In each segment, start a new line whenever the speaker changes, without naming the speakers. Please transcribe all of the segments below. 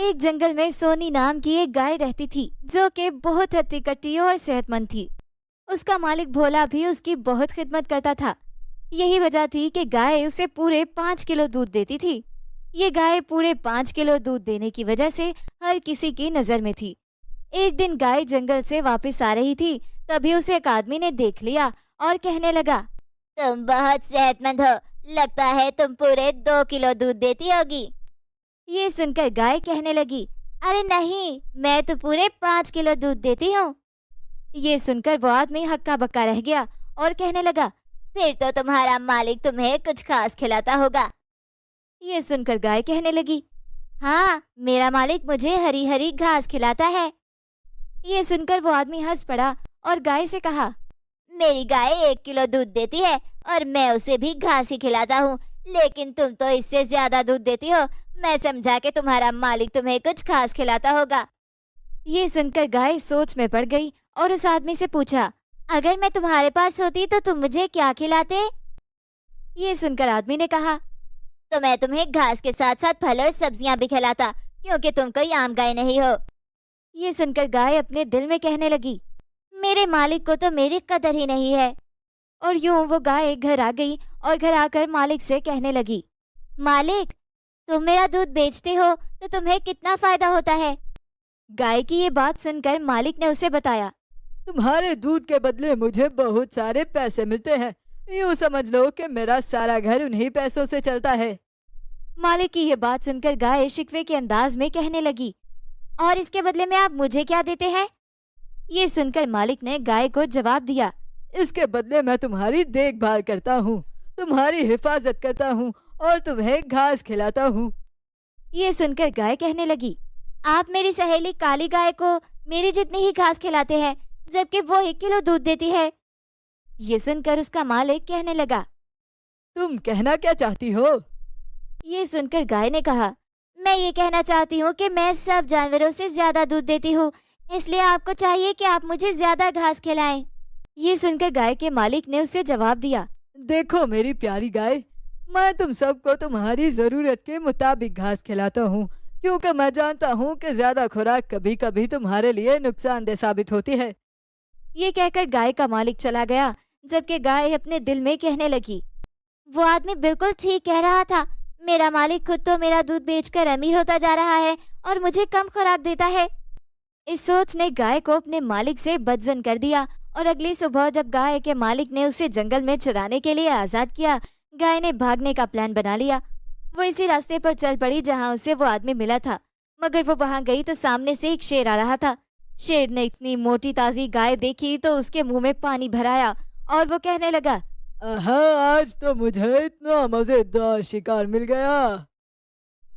ایک جنگل میں سونی نام کی ایک گائے رہتی تھی جو کہ بہت ہٹی کٹی اور صحت مند تھی۔ اس کا مالک بھولا بھی اس کی بہت خدمت کرتا تھا۔ یہی وجہ تھی کہ گائے اسے پورے 5 کلو دودھ دیتی تھی۔ یہ گائے پورے 5 کلو دودھ دینے کی وجہ سے ہر کسی کی نظر میں تھی۔ ایک دن گائے جنگل سے واپس آ رہی تھی، تبھی اسے ایک آدمی نے دیکھ لیا اور کہنے لگا،
تم بہت صحت مند ہو، لگتا ہے تم پورے 2 کلو دودھ دیتی ہوگی۔
یہ سن کر گائے کہنے لگی،
ارے نہیں، میں تو پورے 5 کلو دودھ دیتی ہوں۔
یہ سن کر وہ آدمی ہکا بکا رہ گیا اور کہنے لگا،
پھر تو تمہارا مالک تمہیں کچھ خاص کھلاتا ہوگا۔
یہ سن کر گائے کہنے لگی،
ہاں، میرا مالک مجھے ہری ہری گھاس کھلاتا ہے۔
یہ سن کر وہ آدمی ہنس پڑا اور گائے سے کہا،
میری گائے 1 کلو دودھ دیتی ہے اور میں اسے بھی گھاس ہی کھلاتا ہوں، لیکن تم تو اس سے زیادہ دودھ دیتی ہو، میں سمجھا کہ تمہارا مالک تمہیں کچھ خاص کھلاتا ہوگا۔
یہ سن کر گائے سوچ میں پڑ گئی اور اس آدمی سے پوچھا،
اگر میں تمہارے پاس ہوتی تو تم مجھے کیا کھلاتے؟
یہ سن کر آدمی نے کہا،
تو میں تمہیں گھاس کے ساتھ ساتھ پھل اور سبزیاں بھی کھلاتا، کیونکہ تم کوئی عام گائے نہیں ہو۔
یہ سن کر گائے اپنے دل میں کہنے لگی،
میرے مالک کو تو میری قدر ہی نہیں ہے۔
اور یوں وہ گائے گھر آ گئی اور گھر آ کر مالک سے کہنے لگی،
مالک، تم میرا دودھ بیچتے ہو تو تمہیں کتنا فائدہ ہوتا ہے؟
گائے کی یہ بات سن کر مالک نے اسے بتایا،
تمہارے دودھ کے بدلے مجھے بہت سارے پیسے ملتے ہیں، یوں سمجھ لو کہ میرا سارا گھر انہی پیسوں سے چلتا ہے۔
مالک کی یہ بات سن کر گائے شکوے کے انداز میں کہنے لگی،
اور اس کے بدلے میں آپ مجھے کیا دیتے ہیں؟
یہ سن کر مالک نے گائے کو جواب دیا،
اس کے بدلے میں تمہاری دیکھ بھال کرتا ہوں، تمہاری حفاظت کرتا ہوں اور تمہیں گھاس کھلاتا ہوں۔
یہ سن کر گائے کہنے لگی،
آپ میری سہیلی کالی گائے کو میری جتنی ہی گھاس کھلاتے ہیں، جبکہ وہ 1 کلو دودھ دیتی ہے۔
یہ سن کر اس کا مالک کہنے لگا،
تم کہنا کیا چاہتی ہو؟
یہ سن کر گائے نے کہا،
میں یہ کہنا چاہتی ہوں کہ میں سب جانوروں سے زیادہ دودھ دیتی ہوں، اس لیے آپ کو چاہیے کہ آپ مجھے زیادہ گھاس کھلائیں۔
یہ سن کر گائے کے مالک نے اسے جواب دیا،
دیکھو میری پیاری گائے، میں تم سب کو تمہاری ضرورت کے مطابق گھاس کھلاتا ہوں، کیونکہ میں جانتا ہوں کہ زیادہ خوراک کبھی کبھی تمہارے لیے نقصان دہ ثابت ہوتی ہے۔
یہ کہہ کر گائے کا مالک چلا گیا، جبکہ گائے اپنے دل میں کہنے لگی،
وہ آدمی بالکل ٹھیک کہہ رہا تھا، میرا مالک خود تو میرا دودھ بیچ کر امیر ہوتا جا رہا ہے اور مجھے کم خوراک دیتا ہے۔
اس سوچ نے گائے کو اپنے مالک سے بدظن کر دیا، اور اگلی صبح جب گائے کے مالک نے اسے جنگل میں چرانے کے لیے آزاد کیا، گائے نے بھاگنے کا پلان بنا لیا۔ وہ اسی راستے پر چل پڑی جہاں اسے وہ آدمی ملا تھا، مگر وہ وہاں گئی تو سامنے سے ایک شیر آ رہا تھا۔ شیر نے اتنی موٹی تازی گائے دیکھی تو اس کے منہ میں پانی بھر آیا اور وہ کہنے لگا،
ہاں، آج تو مجھے اتنا مزیدار شکار مل گیا۔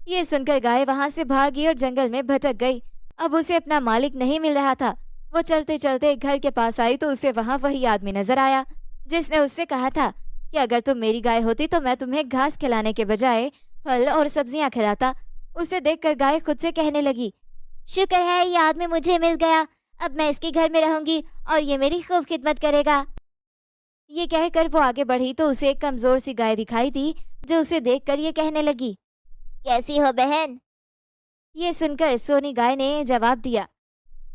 یہ سن کر گائے وہاں سے بھاگی اور جنگل میں بھٹک گئی۔ اب اسے اپنا مالک نہیں مل رہا تھا۔ وہ چلتے چلتے ایک گھر کے پاس آئی تو اسے وہاں وہی آدمی نظر آیا جس نے اس سے کہا تھا کہ اگر تم میری گائے ہوتی تو میں تمہیں گھاس کھلانے کے بجائے پھل اور سبزیاں کھلاتا۔ اسے دیکھ کر گائے خود سے کہنے لگی،
شکر ہے یہ آدمی مجھے مل گیا، اب میں اس کے گھر میں رہوں گی اور یہ میری خوب خدمت کرے گا۔
یہ کہہ کر وہ آگے بڑھی تو اسے ایک کمزور سی گائے دکھائی دی جو اسے دیکھ کر یہ کہنے لگی،
کیسی ہو بہن؟
یہ سن کر سونی گائے نے جواب دیا،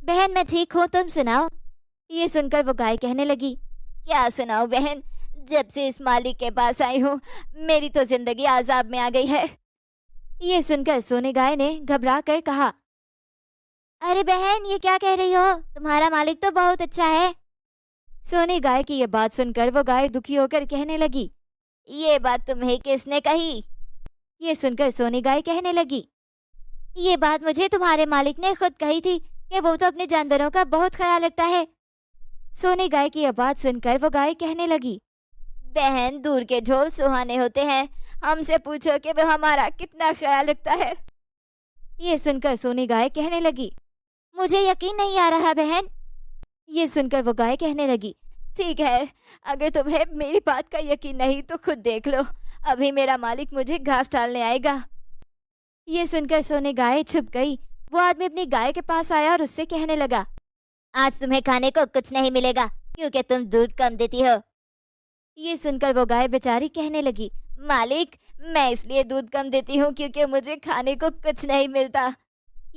بہن میں ٹھیک ہوں، تم سناؤ؟
یہ سن کر وہ گائے کہنے لگی،
کیا سناؤ بہن، جب سے اس مالک کے پاس آئی ہوں میری تو زندگی عذاب میں آ گئی ہے۔
یہ سن کر سونی گائے نے گھبرا کر کہا،
ارے بہن یہ کیا کہہ رہی ہو، تمہارا مالک تو بہت اچھا ہے۔
سونی گائے کی یہ بات سن کر وہ گائے دکھی ہو کر کہنے لگی،
یہ بات تمہیں کس نے کہی؟
یہ سن کر سونی گائے کہنے لگی،
یہ بات مجھے تمہارے مالک نے خود کہی تھی کہ وہ تو اپنے جانوروں کا بہت خیال رکھتا ہے۔
سونی گائے کی یہ بات سن کر وہ گائے کہنے لگی،
بہن دور کے جھول سہانے ہوتے ہیں، ہم سے پوچھو کہ وہ ہمارا کتنا خیال رکھتا ہے۔
یہ سن کر سونی گائے کہنے لگی،
مجھے یقین نہیں آ رہا بہن۔
یہ سن کر وہ گائے کہنے لگی،
ٹھیک ہے، اگر تمہیں میری بات کا یقین نہیں تو خود دیکھ لو، ابھی میرا مالک مجھے گھاس ڈالنے آئے گا۔
یہ سن کر سونی گائے چھپ گئی۔ وہ آدمی اپنی گائے کے پاس آیا اور اس سے کہنے لگا،
آج تمہیں کھانے کو کچھ نہیں ملے گا کیونکہ تم دودھ کم دیتی ہو۔
یہ سن کر وہ گائے بیچاری کہنے لگی،
مالک میں اس لیے دودھ کم دیتی ہوں کیونکہ مجھے کھانے کو کچھ نہیں ملتا۔